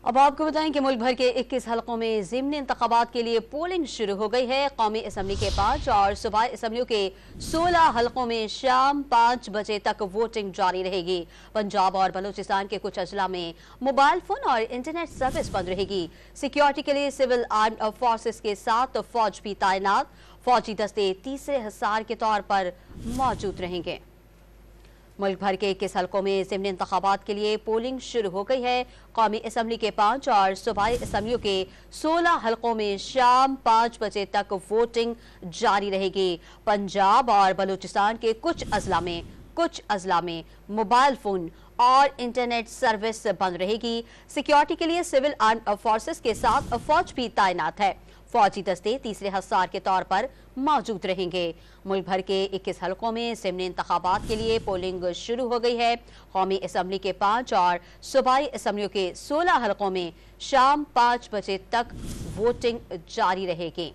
अब आपको बताएं कि मुल्क भर के 21 हलकों में ज़िमनी इंतखाबात के लिए पोलिंग शुरू हो गई है। कौमी असम्बली के 5 और सूबाई असम्बलियों के 16 हलकों में शाम 5 बजे तक वोटिंग जारी रहेगी। पंजाब और बलूचिस्तान के कुछ अजला में मोबाइल फोन और इंटरनेट सर्विस बंद रहेगी। सिक्योरिटी के लिए सिविल आर्म्ड फोर्सेस के साथ फौज भी तैनात। फौजी दस्ते तीसरे हिसार के तौर पर मौजूद रहेंगे। मुल्क भर के 21 हलकों में ज़िमनी इंतखाबात के लिए पोलिंग शुरू हो गई है। कौमी असम्बली के 5 और सूबाई असम्बलियों के 16 हलकों में शाम 5 बजे तक वोटिंग जारी रहेगी। पंजाब और बलूचिस्तान के कुछ अजला में मोबाइल फोन और इंटरनेट सर्विस बंद रहेगी। सिक्योरिटी के लिए सिविल आर्म्ड फोर्सेस के साथ फौज भी तैनात है। फौजी दस्ते तीसरे हिसार के तौर पर मौजूद रहेंगे। मुल्क भर के 21 हलकों में ज़िमनी इंतखाबात के लिए पोलिंग शुरू हो गई है। कौमी असम्बली के 5 और सूबाई असम्बलियों के 16 हलकों में शाम 5 बजे तक वोटिंग जारी रहेगी।